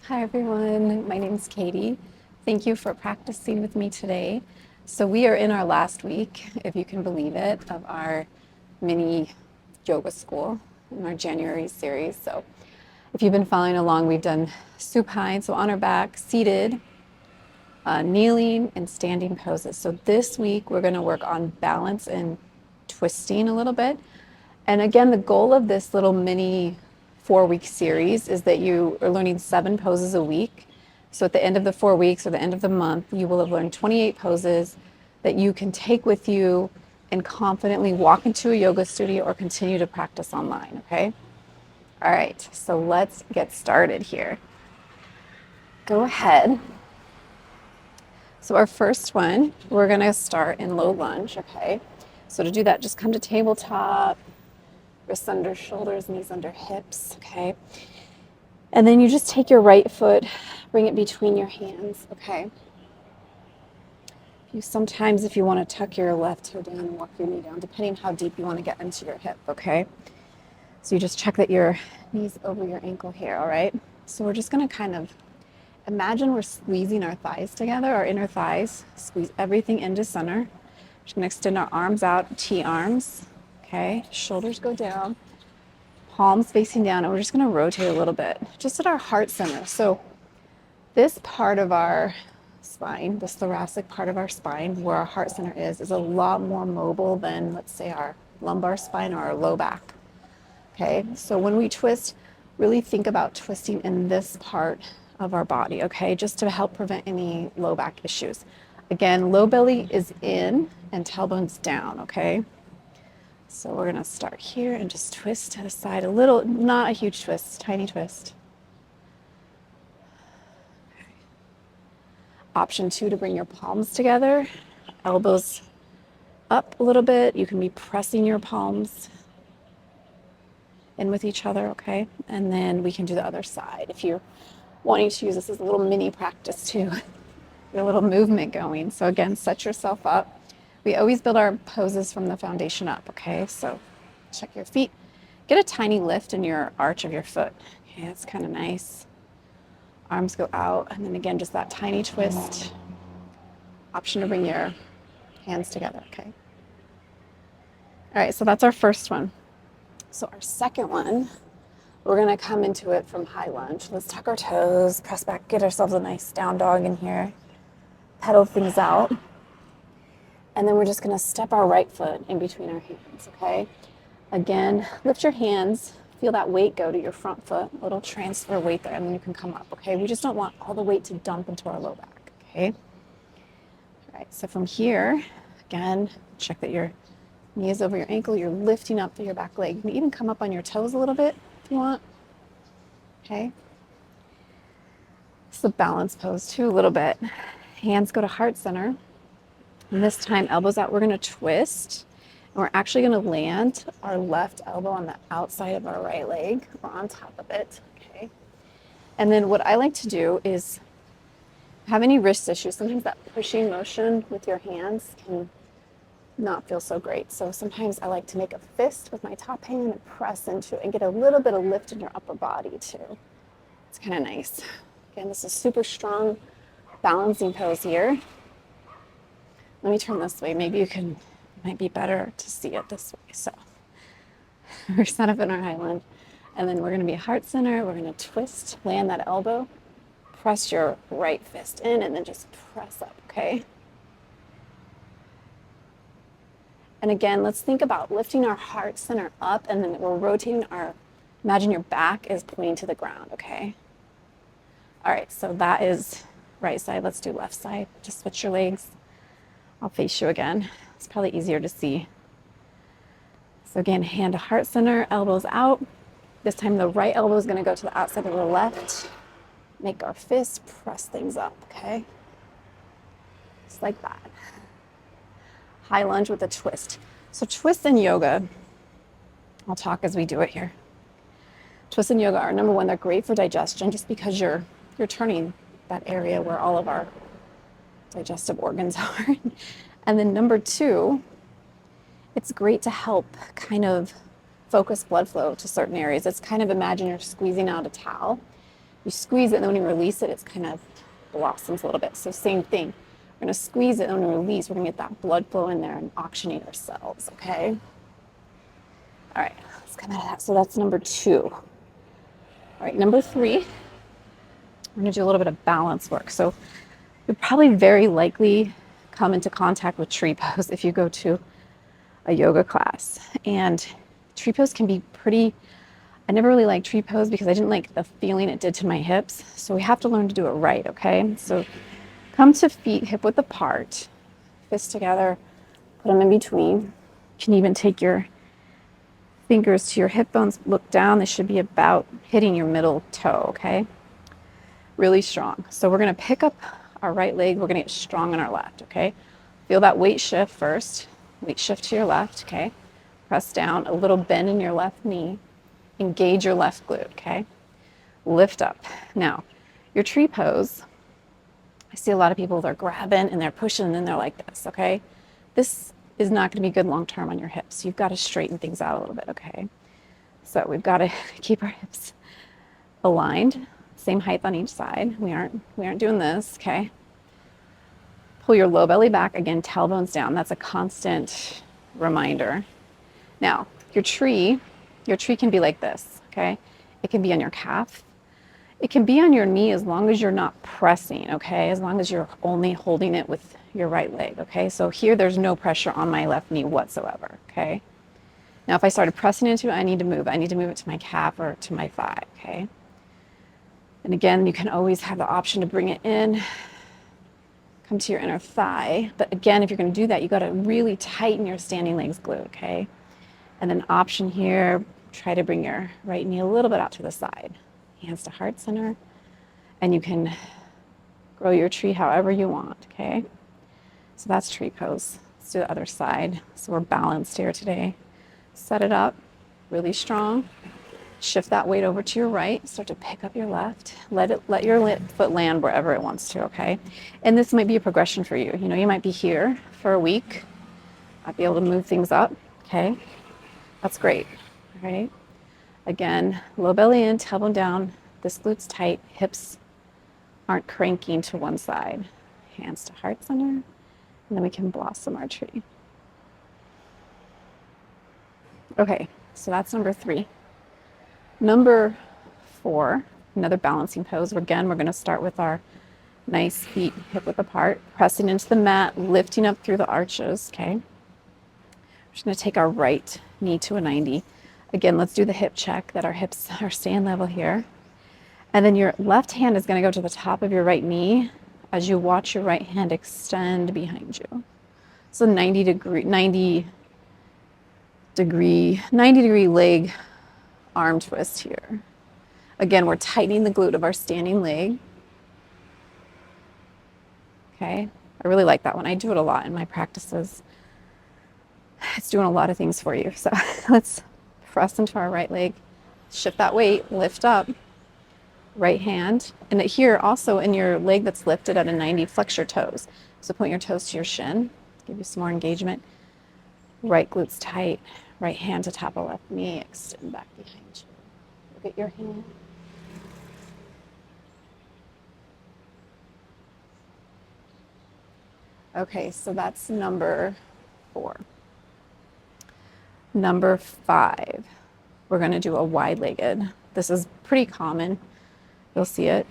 Hi everyone, my name is Katy. Thank you for practicing with me today. So we are in our last week, if you can believe it, of our mini yoga school in our January series. So if you've been following along, we've done supine, so on our back, seated, kneeling, and standing poses. So this week we're going to work on balance and twisting a little bit. And again, the goal of this little mini 4-week series is that you are learning 7 poses a week. So at the end of the 4 weeks or the end of the month, you will have learned 28 poses that you can take with you and confidently walk into a yoga studio or continue to practice online, okay? All right, so let's get started here. Go ahead. So our first one, we're gonna start in low lunge, okay? So to do that, just come to tabletop, wrists under shoulders, knees under hips, okay? And then you just take your right foot, bring it between your hands, okay? Sometimes if you want to tuck your left toe down and walk your knee down, depending how deep you want to get into your hip, okay? So you just check that your knee's over your ankle here, all right? So we're just going to kind of imagine we're squeezing our thighs together, our inner thighs, squeeze everything into center. Just going to extend our arms out, T arms, okay? Shoulders go down, palms facing down, and we're just going to rotate a little bit, just at our heart center. So this part of our spine, this thoracic part of our spine, where our heart center is a lot more mobile than, let's say, our lumbar spine or our low back. Okay, so when we twist, really think about twisting in this part of our body, okay, just to help prevent any low back issues. Again, low belly is in and tailbone's down, okay? So we're gonna start here and just twist to the side a little, not a huge twist, tiny twist. Option 2, to bring your palms together, elbows up a little bit. You can be pressing your palms in with each other, okay? And then we can do the other side. If you're wanting to use this as a little mini practice too, get a little movement going. So again, set yourself up. We always build our poses from the foundation up, okay? So check your feet. Get a tiny lift in your arch of your foot. Okay, that's kind of nice. Arms go out, and then again, just that tiny twist. Option to bring your hands together, okay? All right, so that's our first one. So our second one, we're gonna come into it from high lunge. Let's tuck our toes, press back, get ourselves a nice down dog in here, pedal things out. And then we're just gonna step our right foot in between our hands, okay? Again, lift your hands, feel that weight go to your front foot, a little transfer weight there, and then you can come up, okay? We just don't want all the weight to dump into our low back, okay? All right, so from here, again, check that your knee is over your ankle, you're lifting up through your back leg. You can even come up on your toes a little bit if you want, okay? It's a balance pose too, a little bit. Hands go to heart center. And this time, elbows out, we're gonna twist. And we're actually gonna land our left elbow on the outside of our right leg or on top of it, okay? And then what I like to do is have any wrist issues. Sometimes that pushing motion with your hands can not feel so great. So sometimes I like to make a fist with my top hand and press into it and get a little bit of lift in your upper body too. It's kind of nice. Again, this is super strong balancing pose here. Let me turn this way. Maybe might be better to see it this way. So we're set up in our high lunge, and then we're gonna be heart center. We're gonna twist, land that elbow, press your right fist in, and then just press up, okay? And again, let's think about lifting our heart center up, and then we're rotating imagine your back is pointing to the ground, okay? All right, so that is right side. Let's do left side. Just switch your legs. I'll face you again. It's probably easier to see. So again, hand to heart center, elbows out. This time the right elbow is gonna go to the outside of the left. Make our fist, press things up, okay? Just like that. High lunge with a twist. So twists in yoga, I'll talk as we do it here. Twists in yoga are, number one, they're great for digestion just because you're turning that area where all of our digestive organs are. And then number two, it's great to help kind of focus blood flow to certain areas. It's kind of, imagine you're squeezing out a towel You squeeze it, and then when you release it, it's kind of blossoms a little bit. So same thing. We're going to squeeze it, and when we release, we're going to get that blood flow in there and oxygenate our cells, okay? All right, let's come out of that. So that's number 2. All right, number 3, we're going to do a little bit of balance work. So you'll probably very likely come into contact with tree pose if you go to a yoga class. And tree pose can be pretty, I never really liked tree pose because I didn't like the feeling it did to my hips. So we have to learn to do it right, okay? So come to feet hip width apart, fists together, put them in between. You can even take your fingers to your hip bones, look down. They should be about hitting your middle toe, okay? Really strong. So we're gonna pick up our right leg. We're gonna get strong on our left, okay? Feel that weight shift first. Weight shift to your left, okay? Press down, a little bend in your left knee. Engage your left glute, okay? Lift up. Now, your tree pose, I see a lot of people, they're grabbing and they're pushing and then they're like this, okay? This is not gonna be good long-term on your hips. You've gotta straighten things out a little bit, okay? So we've gotta keep our hips aligned, same height on each side. We aren't doing this, okay? Pull your low belly back, again, tailbones down. That's a constant reminder. Now, your tree can be like this, okay? It can be on your calf. It can be on your knee as long as you're not pressing, okay? As long as you're only holding it with your right leg, okay? So here, there's no pressure on my left knee whatsoever, okay? Now, if I started pressing into it, I need to move. I need to move it to my calf or to my thigh, okay? And again, you can always have the option to bring it in, come to your inner thigh. But again, if you're gonna do that, you gotta really tighten your standing legs glute, okay? And then option here, try to bring your right knee a little bit out to the side. Hands to heart center. And you can grow your tree however you want, okay? So that's tree pose. Let's do the other side. So we're balanced here today. Set it up, really strong. Shift that weight over to your right. Start to pick up your left. Let your foot land wherever it wants to, okay? And this might be a progression for you. You know, you might be here for a week. Might be able to move things up, okay? That's great, all right? Again, low belly in, tailbone down. This glute's tight. Hips aren't cranking to one side. Hands to heart center. And then we can blossom our tree. Okay, so that's number 3. Number 4, another balancing pose. Again, we're gonna start with our nice feet hip width apart, pressing into the mat, lifting up through the arches, okay? We're just gonna take our right knee to a 90. Again, let's do the hip check that our hips are staying level here. And then your left hand is gonna go to the top of your right knee as you watch your right hand extend behind you. So 90 degree leg arm twist here. Again, we're tightening the glute of our standing leg. Okay, I really like that one. I do it a lot in my practices. It's doing a lot of things for you. So let's press into our right leg, shift that weight, lift up, right hand. And here also in your leg that's lifted at a 90, flex your toes. So point your toes to your shin, give you some more engagement. Right glute's tight, right hand to top of left knee, extend back behind you. Look at your hand. Okay, so that's number 4. Number 5, we're going to do a wide-legged. This is pretty common. You'll see it.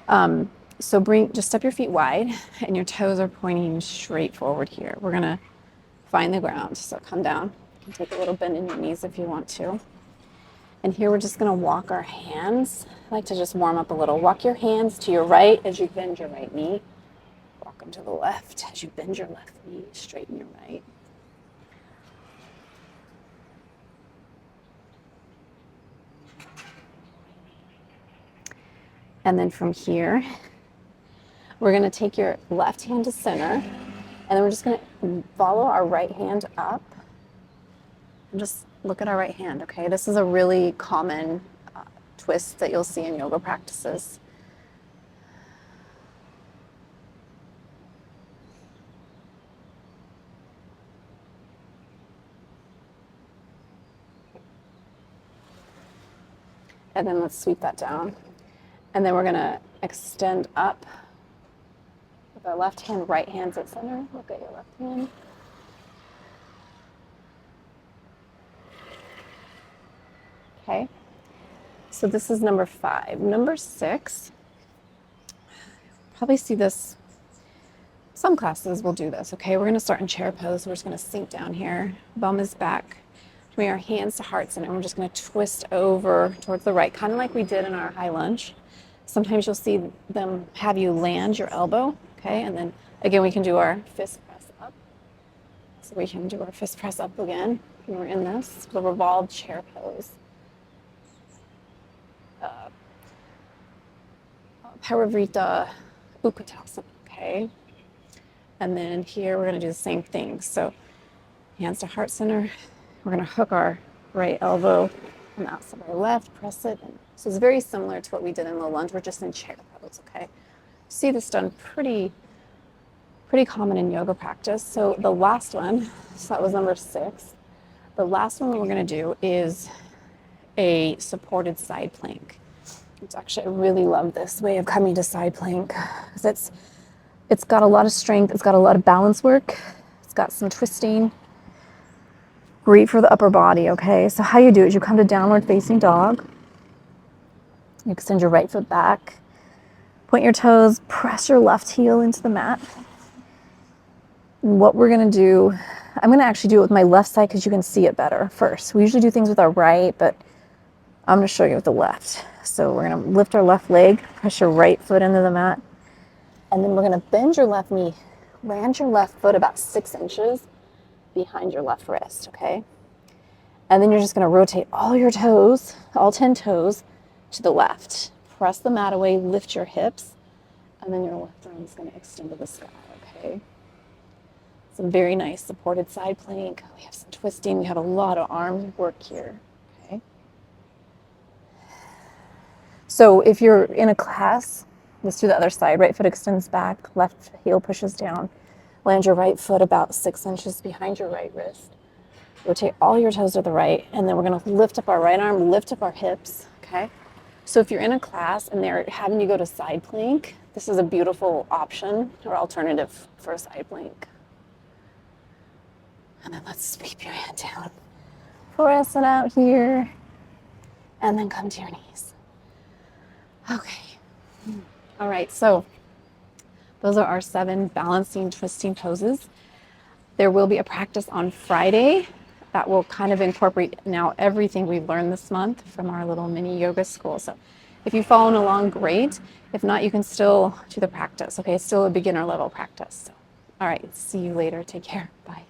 So just step your feet wide, and your toes are pointing straight forward here. We're going to find the ground. So come down. You can take a little bend in your knees if you want to. And here we're just going to walk our hands. I like to just warm up a little. Walk your hands to your right as you bend your right knee. Walk them to the left as you bend your left knee. Straighten your right. And then from here, we're going to take your left hand to center, and then we're just going to follow our right hand up. And just look at our right hand, okay? This is a really common twist that you'll see in yoga practices. And then let's sweep that down. And then we're gonna extend up with our left hand, right hand's at center. Look at your left hand. Okay, so this is number 5. Number 6, probably see this, some classes will do this, okay? We're gonna start in chair pose. We're just gonna sink down here. Bum is back. Bring our hands to heart center. We're just gonna twist over towards the right, kind of like we did in our high lunge. Sometimes you'll see them have you land your elbow, okay? And then again, we can do our fist press up. So we can do our fist press up again. And we're in this, the revolved chair pose. Parivrita Utkatasana, okay? And then here we're gonna do the same thing. So hands to heart center. We're gonna hook our right elbow on the outside of our left, press it. So it's very similar to what we did in the lunge. We're just in chair pose, okay? See this done pretty common in yoga practice. So the last one, so that was number 6. The last one we're gonna do is a supported side plank. It's actually, I really love this way of coming to side plank because it's got a lot of strength, it's got a lot of balance work, it's got some twisting. Great for the upper body, okay? So how you do it is you come to downward facing dog. You extend your right foot back, point your toes, press your left heel into the mat. And what we're gonna do, I'm gonna actually do it with my left side because you can see it better first. We usually do things with our right, but I'm gonna show you with the left. So we're gonna lift our left leg, press your right foot into the mat, and then we're gonna bend your left knee, land your left foot about 6 inches behind your left wrist, okay? And then you're just gonna rotate all your toes, all 10 toes, to the left. Press the mat away, lift your hips, and then your left arm is gonna extend to the sky, okay? Some very nice supported side plank. We have some twisting, we have a lot of arm work here, okay? So if you're in a class, let's do the other side. Right foot extends back, left heel pushes down. Land your right foot about 6 inches behind your right wrist. Rotate all your toes to the right, and then we're gonna lift up our right arm, lift up our hips, okay? So if you're in a class and they're having you go to side plank, this is a beautiful option or alternative for a side plank. And then let's sweep your hand down. Press it out here, and then come to your knees. Okay. All right, so those are our 7 balancing, twisting poses. There will be a practice on Friday that will kind of incorporate now everything we've learned this month from our little mini yoga school. So if you've followed along, great. If not, you can still do the practice, okay? It's still a beginner level practice. So, all right, see you later. Take care. Bye.